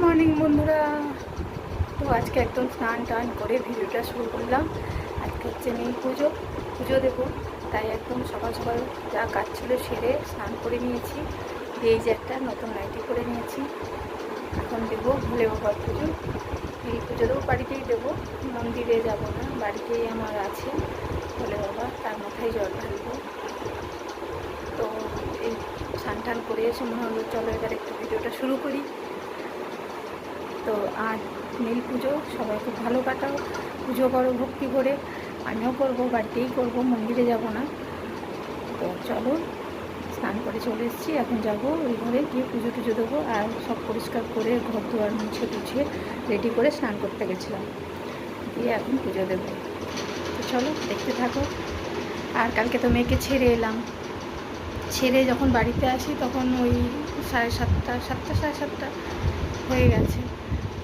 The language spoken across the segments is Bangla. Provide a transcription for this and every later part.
মর্নিং বন্ধুরা। তো আজকে একদম স্নান টান করে ভিডিওটা শুরু করলাম। আজকে হচ্ছে নীল পুজো, পুজো দেবো, তাই একদম সকাল সকাল যা কাজ ছিল সেরে স্নান করে নিয়েছি। এই যে একটা নতুন নাইটি করে নিয়েছি। এখন দেবো ভোলে বাবার পুজো। এই পুজো দেবো, বাড়িতেই দেবো, মন্দিরে যাব না, বাড়িতেই আমার আছে ভোলে বাবা, তার মাথায় জল ঢালবো। তো এই স্নান টান করে এসে মনে হলো চলো এবার একটু ভিডিওটা শুরু করি। তো আজ নীল পুজো, সবাই খুব ভালো কাটাও, পুজো করো ভক্তি করে। আমিও করবো, বাড়িতেই করবো, মন্দিরে যাব না। তো চলো, স্নান করে চলে এসেছি, এখন যাবো ওই ঘরে গিয়ে পুজো টুজো দেবো। আর সব পরিষ্কার করে ঘর দুয়ার মুছে টুছিয়ে রেডি করে স্নান করতে গেছিলাম, দিয়ে এখন পুজো দেবো। তো চলো দেখতে থাকো। আর কালকে তো মেয়েকে ছেড়ে এলাম, ছেড়ে যখন বাড়িতে আসি তখন ওই 7:30 হয়ে গেছে।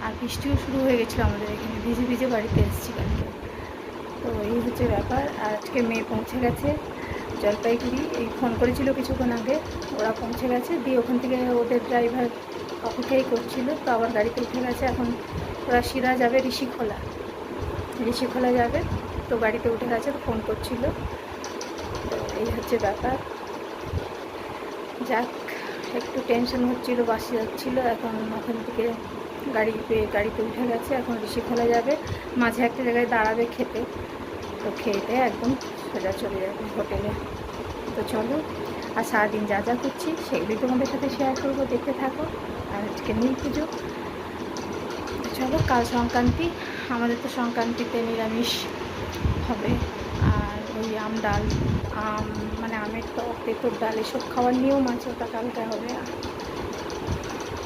আর বৃষ্টিও শুরু হয়ে গেছিলো আমাদের এখানে, ভিজে ভিজে বাড়িতে এসেছি কালকে। তো এই হচ্ছে ব্যাপার। আর আজকে মেয়ে পৌঁছে গেছে জলপাইগুড়ি, এই ফোন করেছিল কিছুক্ষণ আগে, ওরা পৌঁছে গেছে। দিয়ে ওখান থেকে ওদের ড্রাইভার অপেক্ষাই করছিল, তো আবার গাড়িতে উঠে গেছে। এখন ওরা সিধা যাবে ঋষিখোলা যাবে, তো গাড়িতে উঠে গেছে, ফোন করছিল। তো এই হচ্ছে ব্যাপার। যাক, একটু টেনশন হচ্ছিল, বাসে যাচ্ছিলো। এখন ওখান থেকে গাড়িতে উঠে গেছে, এখন ঋষিখোলা যাবে, মাঝে একটা জায়গায় দাঁড়াবে খেতে। তো খেতে একদম সোজা চলে যাবে হোটেলে। তো চলো, আর সারাদিন যা যা করছি সেগুলি তোমাদের সাথে শেয়ার করবো, দেখতে থাকো। আর আজকে নীল পুজো। চলো, কাল সংক্রান্তি, আমাদের তো সংক্রান্তিতে নিরামিষ হবে। আর ওই ডাল, মানে আমের টক, তেঁতুর ডাল, এসব খাওয়ার নিয়ম আছে, ওটা কালকে হবে।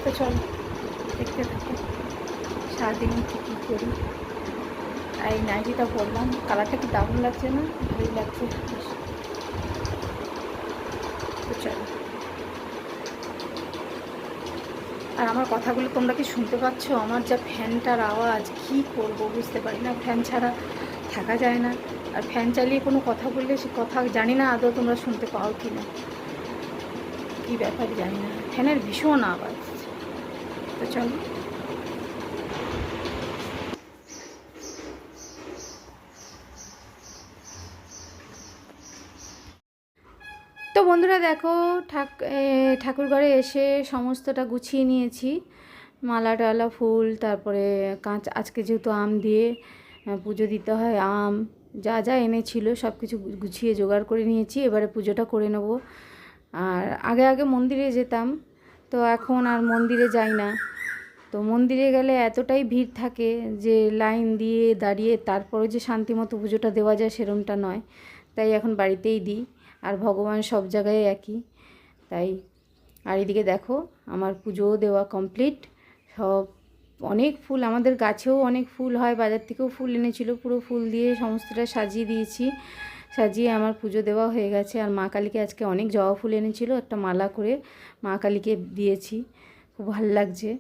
তো চলো দেখতে থাকো সারাদিন কী করি। আর এই নাইটিটা পরলাম, কালারটা কি দারুণ লাগছে না? ভালোই লাগছে। তো চলো, আর আমার কথাগুলো তোমরা কি শুনতে পাচ্ছ? আমার যা ফ্যানটার আওয়াজ, কি করব বুঝতে পারি না, ফ্যান ছাড়া থাকা যায় না। আর ফ্যান চালিয়ে কোনো কথা বললে সে কথা জানি না আদৌ তোমরা শুনতে পাও কি না, কী ব্যাপার জানি না, ফ্যানের ভীষণ আওয়াজ। তো চলো, তো বন্ধুরা দেখো, ঠাকুর ঘরে এসে সমস্তটা গুছিয়ে নিয়েছি, মালা টালা, ফুল, তারপরে আজকে যেহেতু আম দিয়ে পুজো দিতে হয়, আম যা যা এনেছিল সব কিছু গুছিয়ে জোগাড় করে নিয়েছি। এবারে পুজোটা করে নেব। আর আগে আগে মন্দিরে যেতাম, তো এখন আর মন্দিরে যাই না। তো মন্দিরে গেলে এতটাই ভিড় থাকে যে লাইন দিয়ে দাঁড়িয়ে তারপরে যে শান্তিমতো পুজোটা দেওয়া যায় সেরমটা নয়, তাই এখন বাড়িতেই দিই। আর ভগবান সব জায়গায় একই, তাই। আর এদিকে দেখো, আমার পুজোও দেওয়া কমপ্লিট। সব অনেক ফুল, আমাদের গাছেও অনেক ফুল হয়, বাজার থেকেও ফুল এনেছিল, পুরো ফুল দিয়ে সমস্তটা সাজিয়ে দিয়েছি। সাজিয়ে আমার পুজো দেওয়া হয়ে গেছে। আর মা কালীকে আজকে অনেক জবা ফুল এনেছিল, একটা মালা করে মা কালীকে দিয়েছি, খুব ভালো লাগছে।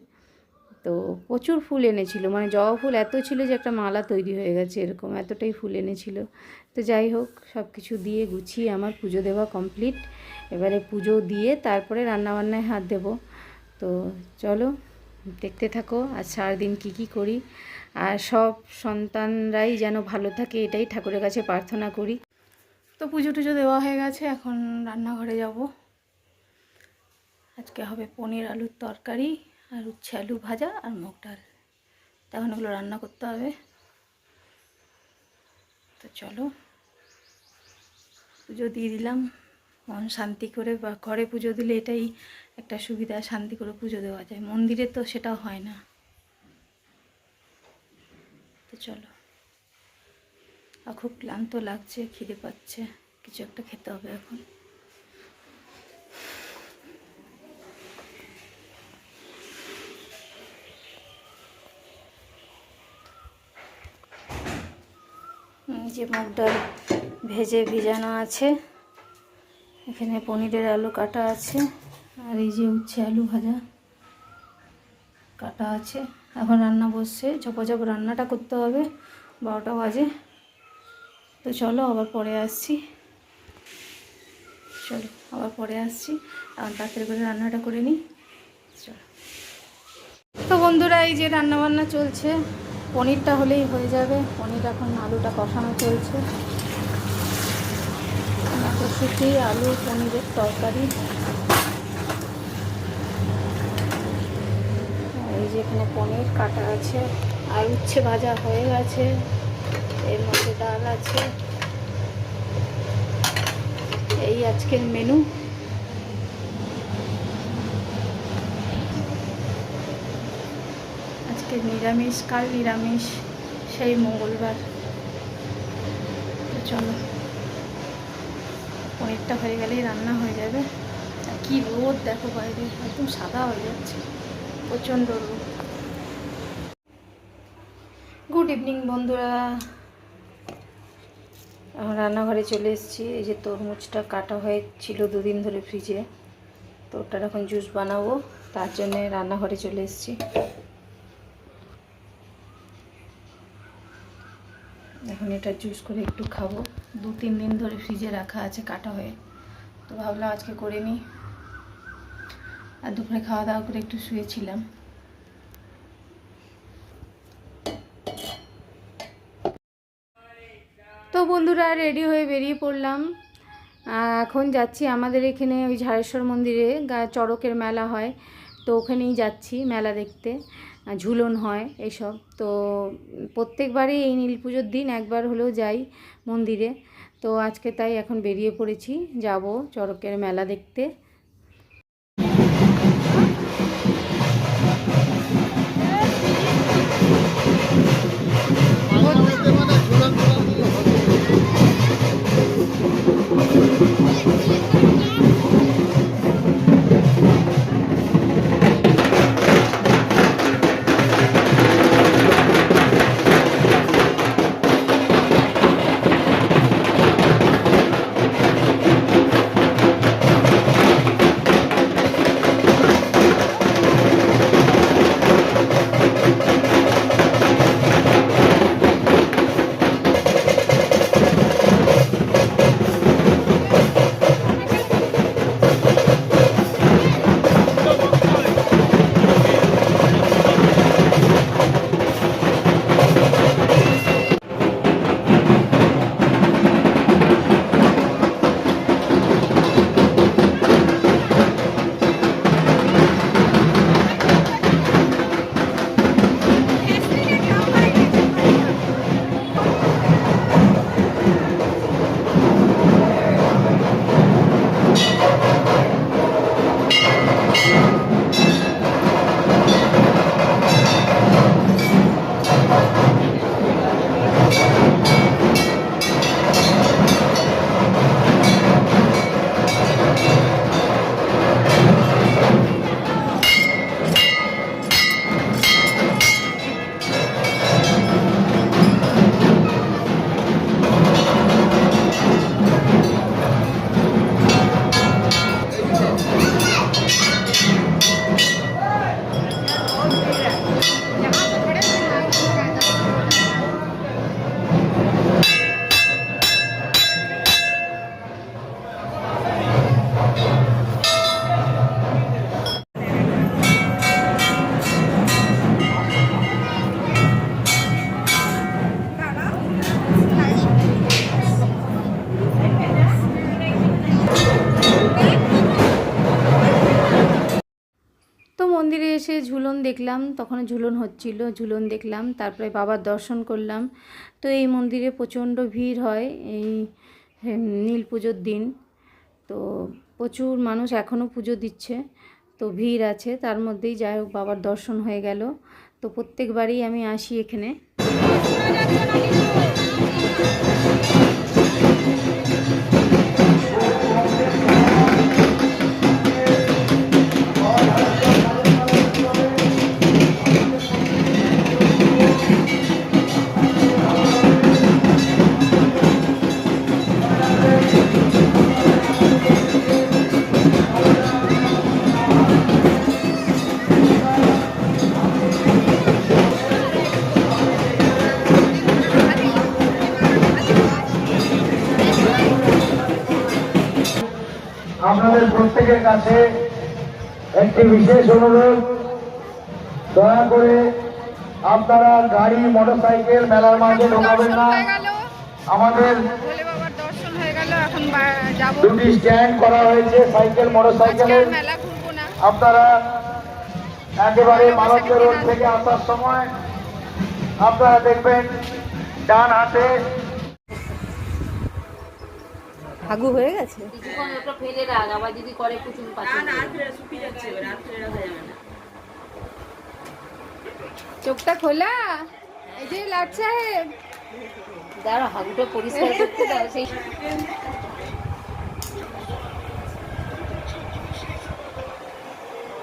তো প্রচুর ফুল এনেছিল, মানে জবা ফুল এত ছিল যে একটা মালা তৈরি হয়ে গেছে, এরকম এতটাই ফুল এনেছিল। তো যাই হোক, সব কিছু দিয়ে গুছিয়ে আমার পুজো দেওয়া কমপ্লিট। এবারে পুজো দিয়ে তারপরে রান্নাবান্নায় হাত দেব। তো চলো দেখতে থাকো আর সারাদিন কী করি। আর সব সন্তানরাই যেন ভালো থাকে, এটাই ঠাকুরের কাছে প্রার্থনা করি। তো পুজো টুজো দেওয়া হয়ে গেছে, এখন রান্নাঘরে যাব। আজকে হবে পনির আলুর তরকারি, আর উচ্ছে আলু ভাজা, আর মুগ ডাল। তখন ওগুলো রান্না করতে হবে। তো চলো, পুজো দিয়ে দিলাম মন শান্তি করে। বা ঘরে পুজো দিলে এটাই একটা সুবিধা, শান্তি করে পুজো দেওয়া যায়, মন্দিরে তো সেটা হয় না। তো চলো, আর খুব ক্লান্ত লাগছে, খিদে পাচ্ছে, কিছু একটা খেতে হবে এখন। যে মুগ ডাল ভিজানো আছে, এখানে পনিরের আলু কাটা আছে, আর এই যে উচ্ছে আলু ভাজা কাটা আছে। এখন রান্না বসছে, ঝপাঝপ রান্নাটা করতে হবে, 12টা বাজে। তো চলো আবার পরে আসছি, এখন তাড়াতাড়ি করে রান্নাটা করে নিই। চলো। তো বন্ধুরা এই যে রান্না বান্না চলছে, পনিরটা হলেই হয়ে যাবে। পনির এখন আলুটা কষানো চলছে, মটরশুঁটি আলু পনিরের তরকারি। এই যে এখানে পনির কাটা আছে, আর উচ্ছে ভাজা হয়ে গেছে, এর মধ্যে ডাল আছে। এই আজকের মেনু। আজকে নিরামিষ, কাল নিরামিষ, সেই মঙ্গলবার। তো চলো, পনিরটা হয়ে গেলেই রান্না হয়ে যাবে। আর কি রোদ দেখো বাইরে, একদম সাদা হয়ে যাচ্ছে, প্রচণ্ড রোদ। গুড ইভিনিং বন্ধুরা, রান্নাঘরে চলে এসেছি। এই যে তরমুজটা কাটা হয়েছিল দুদিন ধরে ফ্রিজে, তো ওটার এখন জুস বানাবো, তার জন্যে রান্নাঘরে চলে এসেছি। এখন এটা জুস করে একটু খাবো। 2-3 দিন ধরে ফ্রিজে রাখা আছে কাটা হয়ে, তো ভাবলাম আজকে করে নিই। আর দুপুরে খাওয়া দাওয়া করে একটু শুয়েছিলাম। তো বন্ধুরা রেডি হয়ে বেরিয়ে পড়লাম। এখন যাচ্ছি আমাদের এখানে ওই ঝাড়েশ্বর মন্দিরে চড়কের মেলা হয়, তো ওখানেই যাচ্ছি মেলা দেখতে। ঝুলন হয় এসব, তো প্রত্যেকবারই এই নীল পুজোর দিন একবার হলেও যাই মন্দিরে। তো আজকে তাই এখন বেরিয়ে পড়েছি, যাব চড়কের মেলা দেখতে। মন্দিরে এসে ঝুলন দেখলাম, তখন ঝুলন হচ্ছিল, ঝুলন দেখলাম, তারপরে বাবার দর্শন করলাম। তো এই মন্দিরে প্রচণ্ড ভিড় হয় এই নীল পুজোর দিন, তো প্রচুর মানুষ এখনও পুজো দিচ্ছে, তো ভিড় আছে। তার মধ্যেই যাই হোক বাবার দর্শন হয়ে গেল। তো প্রত্যেকবারই আমি আসি এখানে। আপনাদের প্রত্যেকের কাছে একটি বিশেষ অনুরোধ, দয়া করে আপনারা গাড়ি মোটরসাইকেল মেলার মাঝে ঢোকাবেন না। আমাদের ভোলে বাবার দর্শন হয়ে গেল, এখন যাবো। দুটি স্ট্যান্ড করা হয়েছে সাইকেল মোটরসাইকেলের। মেলা ঘুরবো না। আপনারা একেবারে মালত্য রোড থেকে আসার সময় আপনারা দেখবেন ডান হাতে হাগু হয়ে গেছে। কিছুক্ষণ ওটা ফেলে রাখ, আবার যদি করে কুচুম পাচুম চোখটা খোলা, এই যে লাট সাহেব। দাঁড়া, হাগুটা পরিষ্কার করতে দাও। সেই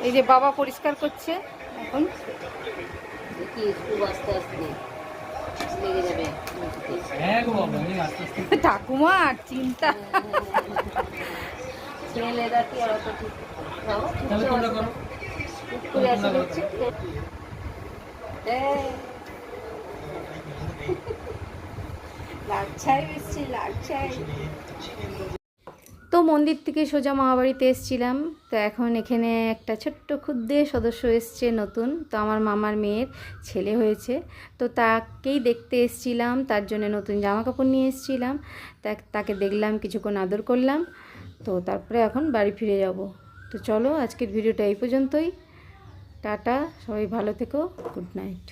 এই যে বাবা পরিষ্কার করছে এখন। কি একটু আস্তে আস্তে লেগে যাবে। ঠাকুমার চিন্তা। ছেলেরা কি আর অত ঠিক করে আসে দেখছি। লাচ্ছাই এসছি, লাচ্ছাই। তো মন্দির থেকে সোজা মামাবাড়িতে এসেছিলাম। তো এখন এখানে একটা ছোট্ট ক্ষুদ্র সদস্য এসছে নতুন। তো আমার মামার মেয়ের ছেলে হয়েছে, তো তাকেই দেখতে এসেছিলাম। তার জন্য নতুন জামা কাপড় নিয়ে এসেছিলাম। তাকে দেখলাম, কিছুক্ষণ আদর করলাম। তো তারপরে এখন বাড়ি ফিরে যাব। তো চলো, আজকের ভিডিওটা এই পর্যন্তই। টাটা, সবাই ভালো থেকো, গুড নাইট।